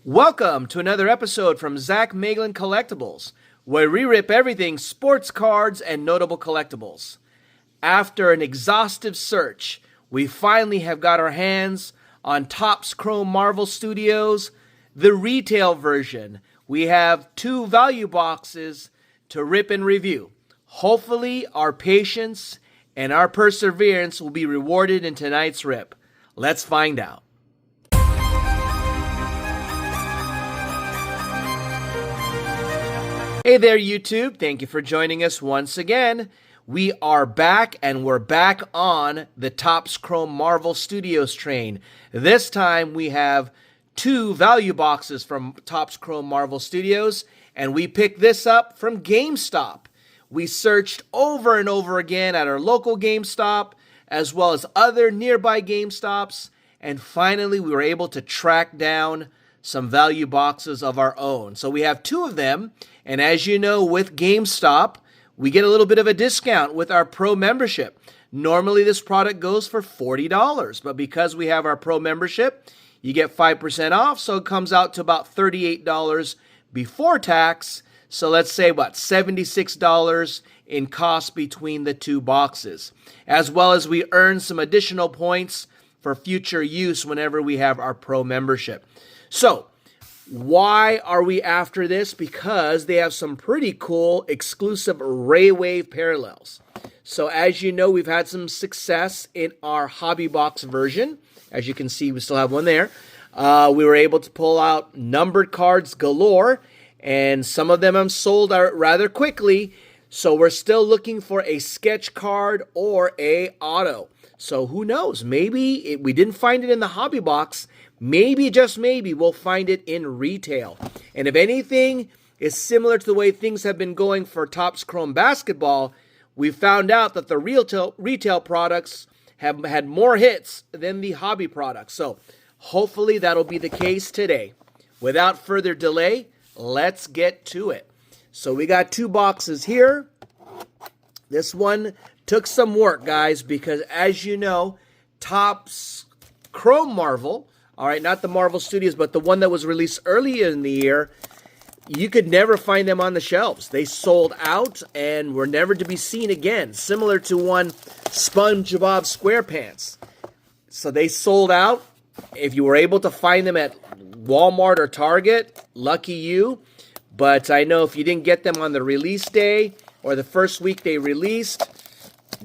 Welcome to another episode from Zach Maglin Collectibles, where we rip everything sports cards and notable collectibles. After an exhaustive search, we finally have got our hands on TOPPS Chrome Marvel Studios, the retail version. We have 2 value boxes to rip and review. Hopefully, our patience and our perseverance will be rewarded in tonight's rip. Let's find out. Hey there, YouTube. Thank you for joining us once again. We are back, and we're back on the TOPPS Chrome Marvel Studios train. This time, we have 2 value boxes from TOPPS Chrome Marvel Studios, and we picked this up from Gamestop. We searched over and over again at our local Gamestop, as well as other nearby Gamestops, and finally, we were able to track down some value boxes of our own. So we have 2 of them, and as you know, with GameStop, we get a little bit of a discount with our Pro membership. Normally, this product goes for $40, but because we have our Pro membership, you get 5% off, so it comes out to about $38 before tax. So let's say, $76 in cost between the 2 boxes, as well as we earn some additional points for future use whenever we have our Pro membership. So, why are we after this? Because they have some pretty cool exclusive Ray Wave parallels. So as you know, we've had some success in our hobby box version. As you can see, we still have one there. We were able to pull out numbered cards galore, and some of them have sold out rather quickly. So we're still looking for a sketch card or a auto. So who knows? Maybe we didn't find it in the hobby box. Maybe, just maybe, we'll find it in retail. And if anything is similar to the way things have been going for TOPPS Chrome Basketball, we found out that the retail products have had more hits than the hobby products. So hopefully that'll be the case today. Without further delay, let's get to it. So we got 2 boxes here. This one took some work, guys, because as you know, TOPPS Chrome Marvel, all right, not the Marvel Studios, but the one that was released earlier in the year, you could never find them on the shelves. They sold out and were never to be seen again, similar to one SpongeBob SquarePants. So they sold out. If you were able to find them at Walmart or Target, lucky you. But I know if you didn't get them on the release day or the first week they released,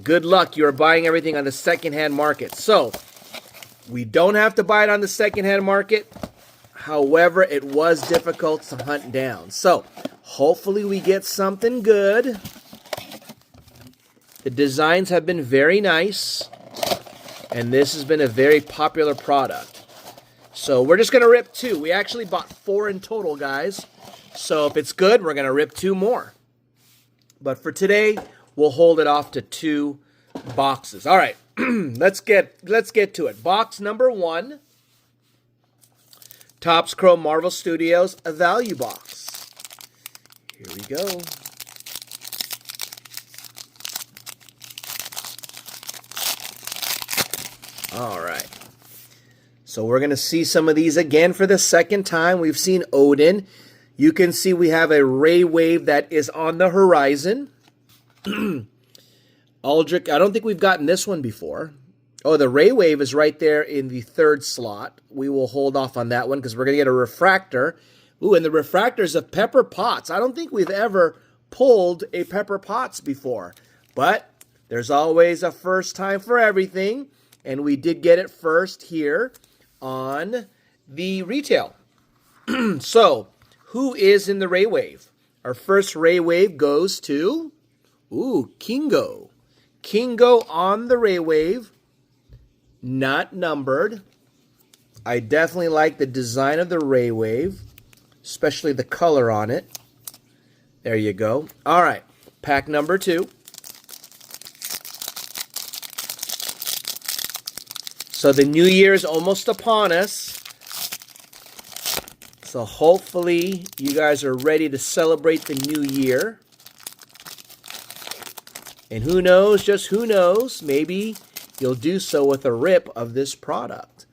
good luck. You're buying everything on the secondhand market. So we don't have to buy it on the secondhand market. However, it was difficult to hunt down. So hopefully we get something good. The designs have been very nice, and this has been a very popular product. So we're just going to rip 2. We actually bought 4 in total, guys. So if it's good, we're going to rip 2 more. But for today, we'll hold it off to 2 boxes. All right, let's get to it. Box number 1, TOPPS Chrome Marvel Studios, a value box. Here we go. All right. So we're going to see some of these again for the second time. We've seen Odin. You can see we have a Ray Wave that is on the horizon. Aldrich, I don't think we've gotten this one before. Oh, the Ray Wave is right there in the 3rd slot. We will hold off on that one because we're going to get a refractor. Ooh, and the refractors of Pepper Potts. I don't think we've ever pulled a Pepper Potts before. But there's always a first time for everything. And we did get it first here on the retail. So, who is in the Ray Wave? Our first Ray Wave goes to, Kingo. Kingo on the Ray Wave, not numbered. I definitely like the design of the Ray Wave, especially the color on it. There you go. All right, pack number 2. So the new year is almost upon us. So hopefully you guys are ready to celebrate the new year. And who knows, just who knows, maybe you'll do so with a rip of this product.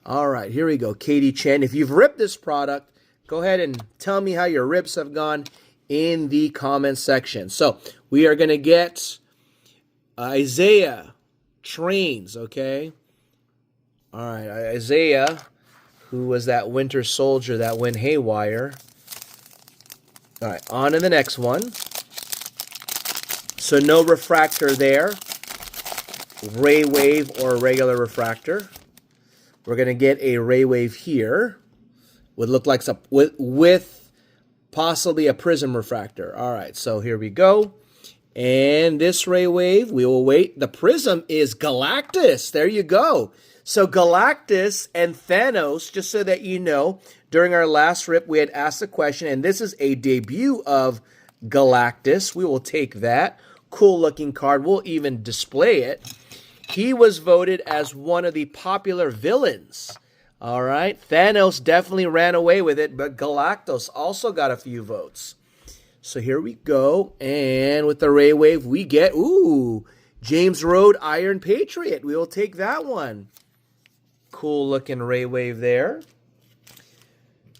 All right, here we go. Katie Chen, if you've ripped this product, go ahead and tell me how your rips have gone in the comment section. So we are going to get Isaiah Trains, okay? All right, Isaiah, who was that Winter Soldier that went haywire. All right, on to the next one. So no refractor there. Ray wave or regular refractor. We're going to get a ray wave here. Would look like some with possibly a prism refractor. All right, so here we go. And this ray wave, we will wait. The prism is Galactus. There you go. So Galactus and Thanos, just so that you know, during our last rip, we had asked a question, and this is a debut of Galactus. We will take that. Cool looking card. We'll even display it. He was voted as one of the popular villains. All right. Thanos definitely ran away with it, but Galactus also got a few votes. So here we go. And with the ray wave, we get, James Rode Iron Patriot. We will take that one. Cool looking ray wave there.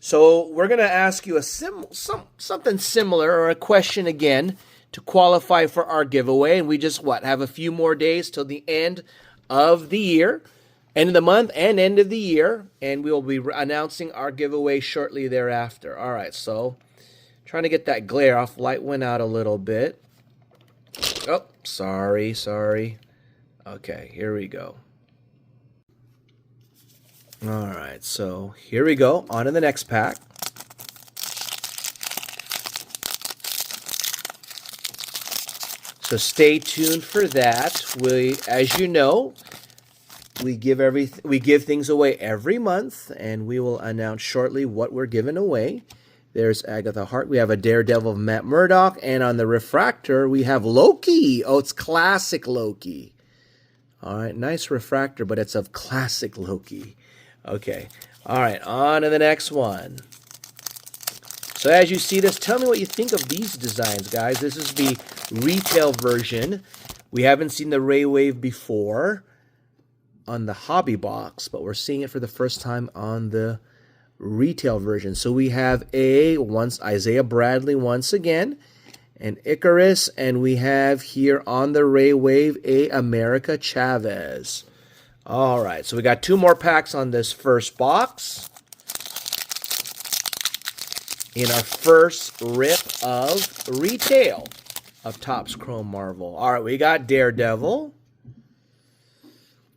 So we're going to ask you something similar, or a question again, to qualify for our giveaway. And we just, have a few more days till the end of the year, end of the month and end of the year. And we will be announcing our giveaway shortly thereafter. All right, so trying to get that glare off. Light went out a little bit. Oh, sorry. Okay, here we go. All right, so here we go. On to the next pack. So stay tuned for that. As you know, we give things away every month, and we will announce shortly what we're giving away. There's Agatha Hart. We have a Daredevil of Matt Murdock, and on the refractor we have Loki. Oh, it's classic Loki. All right, nice refractor, but it's of classic Loki. Okay. All right, on to the next one. So as you see this, tell me what you think of these designs, guys. This is the retail version. We haven't seen the ray wave before on the hobby box, but we're seeing it for the first time on the retail version. So we have Isaiah Bradley once again, and Icarus, and we have here on the ray wave a America Chavez. All right, so we got 2 more packs on this first box. In our first rip of retail of Topps Chrome Marvel. All right, we got Daredevil.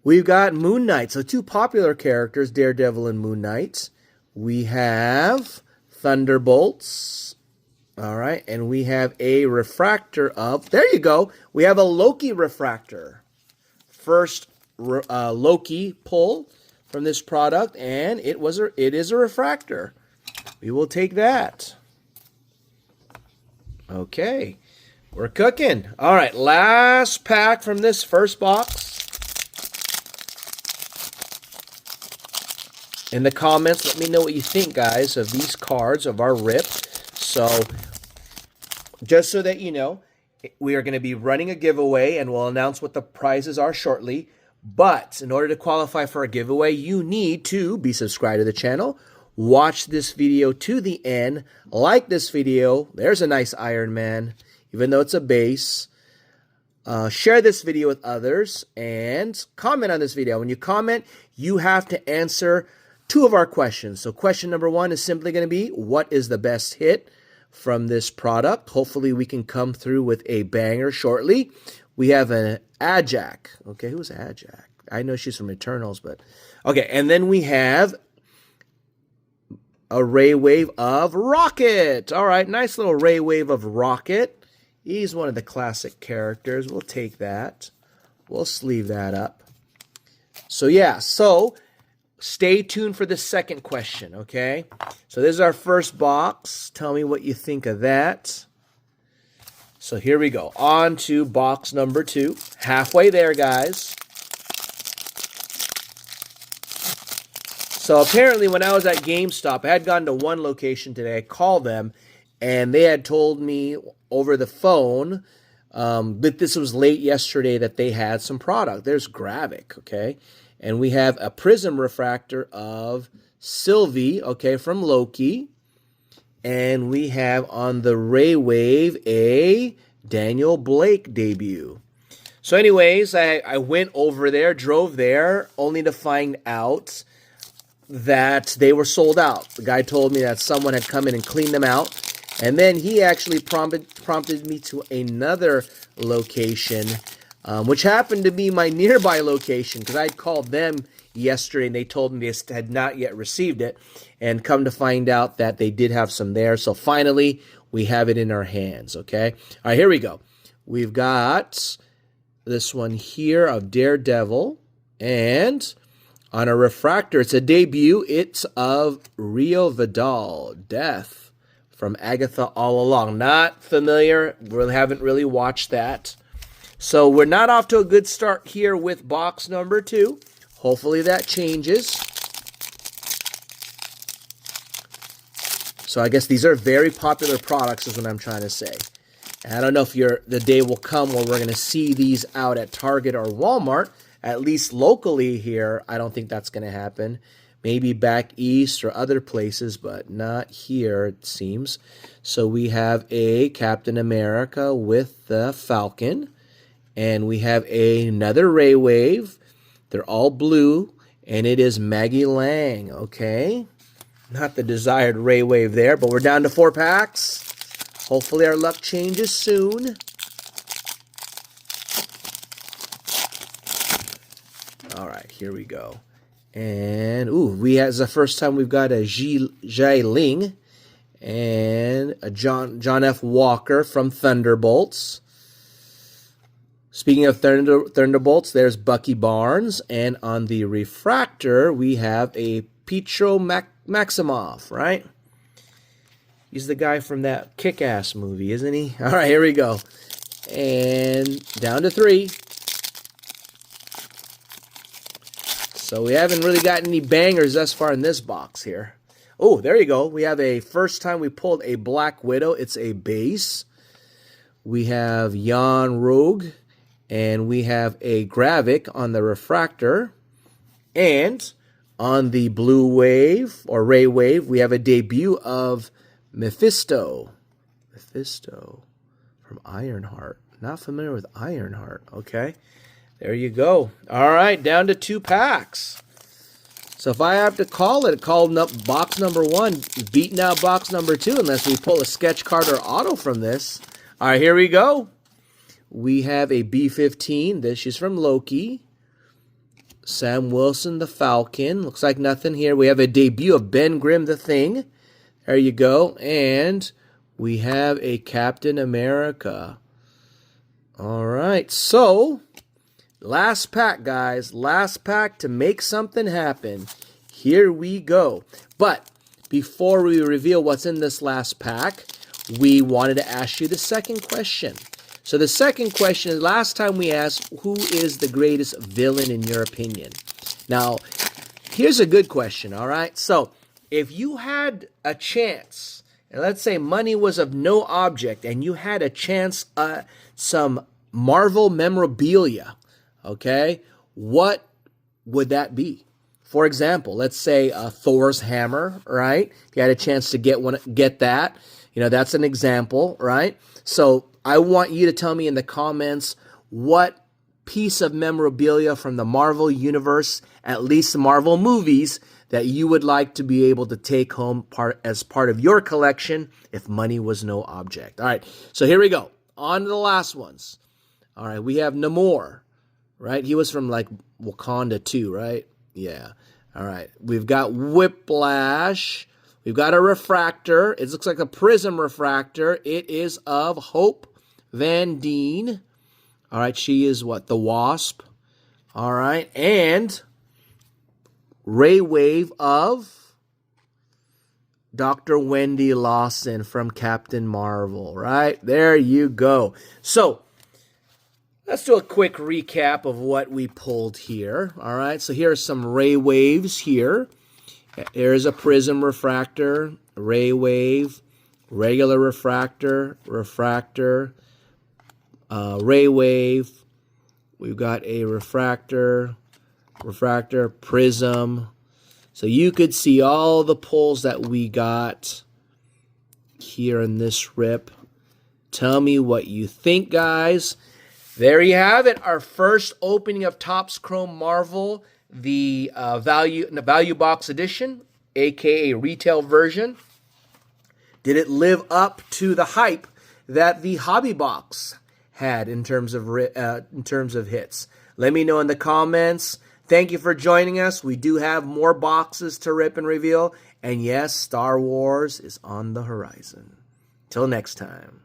We've got Moon Knight. So 2 popular characters, Daredevil and Moon Knight. We have Thunderbolts. All right, and we have a refractor of, there you go. We have a Loki refractor. First Loki pull from this product, and it is a refractor. We will take that. Okay, we're cooking. All right, last pack from this first box. In the comments, let me know what you think, guys, of these cards, of our rip. So, just so that you know, we are going to be running a giveaway, and we'll announce what the prizes are shortly. But in order to qualify for a giveaway, you need to be subscribed to the channel, watch this video to the end, like this video. There's a nice Iron Man, even though it's a base. Share this video with others, and comment on this video. When you comment, you have to answer 2 of our questions. So question number 1 is simply going to be, what is the best hit from this product? Hopefully we can come through with a banger shortly. We have an Ajak. Okay, who's Ajak? I know she's from Eternals, but... Okay, and then we have a ray wave of Rocket. All right, nice little ray wave of Rocket. He's one of the classic characters. We'll take that. We'll sleeve that up. So, yeah, stay tuned for the second question, okay? So this is our first box. Tell me what you think of that. So here we go. On to box number 2. Halfway there, guys. So apparently when I was at Gamestop, I had gone to one location today. I called them, and they had told me over the phone, but this was late yesterday, that they had some product. There's Gravik, okay? And we have a prism refractor of Sylvie, okay, from Loki. And we have on the Ray Wave a Daniel Blake debut. So anyways, I went over there, drove there, only to find out that they were sold out. The guy told me that someone had come in and cleaned them out. And then he actually prompted me to another location, which happened to be my nearby location, because I'd called them yesterday and they told me they had not yet received it, and come to find out that they did have some there. So finally, we have it in our hands, okay? All right, here we go. We've got this one here of Daredevil, and on a refractor, it's a debut. It's of Rio Vidal, Death, from Agatha All Along. Not familiar. We haven't really watched that. So we're not off to a good start here with box number 2. Hopefully that changes. So I guess these are very popular products is what I'm trying to say. And I don't know if the day will come where we're going to see these out at Target or Walmart, at least locally here. I don't think that's going to happen. Maybe back east or other places, but not here, it seems. So we have a Captain America with the Falcon. And we have another Ray Wave. They're all blue. And it is Maggie Lang, okay? Not the desired Ray Wave there, but we're down to 4 packs. Hopefully our luck changes soon. All right, here we go. And, it's the first time we've got a Jai Ling and a John F. Walker from Thunderbolts. Speaking of Thunderbolts, there's Bucky Barnes. And on the refractor, we have a Pietro Maximoff, right? He's the guy from that Kick-Ass movie, isn't he? All right, here we go. And down to 3. So we haven't really got any bangers thus far in this box here. Oh, there you go. We have a first time we pulled a Black Widow. It's a base. We have Jan Rogue. And we have a Gravik on the refractor. And on the Blue Wave, or Ray Wave, we have a debut of Mephisto. Mephisto from Ironheart. Not familiar with Ironheart. Okay. There you go. All right, down to 2 packs. So if I have to call it, calling up box number 1, beating out box number 2, unless we pull a sketch card or auto from this. All right, here we go. We have a B-15. This is from Loki. Sam Wilson, the Falcon. Looks like nothing here. We have a debut of Ben Grimm, the Thing. There you go. And we have a Captain America. All right, so last pack, guys. Last pack to make something happen. Here we go. But before we reveal what's in this last pack, we wanted to ask you the second question. So the second question is, last time we asked, who is the greatest villain in your opinion? Now, here's a good question, all right? So if you had a chance, and let's say money was of no object, and you had a chance, some Marvel memorabilia, okay, what would that be? For example, let's say Thor's hammer, right? If you had a chance to get that, that's an example, right? So I want you to tell me in the comments what piece of memorabilia from the Marvel universe, at least the Marvel movies, that you would like to be able to take home as part of your collection if money was no object. All right, so here we go. On to the last ones. All right, we have Namor, right? He was from like Wakanda too, right? Yeah. All right, we've got Whiplash. We've got a refractor. It looks like a prism refractor. It is of Hope Van Deen. All right, she is what? The Wasp. All right, and Ray Wave of Dr. Wendy Lawson from Captain Marvel, right? There you go. So let's do a quick recap of what we pulled here. All right, so here are some Ray Waves here. There's a prism refractor, Ray Wave, regular refractor, Ray Wave. We've got a refractor, refractor, prism. So you could see all the pulls that we got here in this rip. Tell me what you think, guys. There you have it, our first opening of Topps Chrome Marvel, the value box edition, aka retail version. Did it live up to the hype that the hobby box had in terms of hits? Let me know in the comments. Thank you for joining us. We do have more boxes to rip and reveal, and yes, Star Wars is on the horizon. Till next time.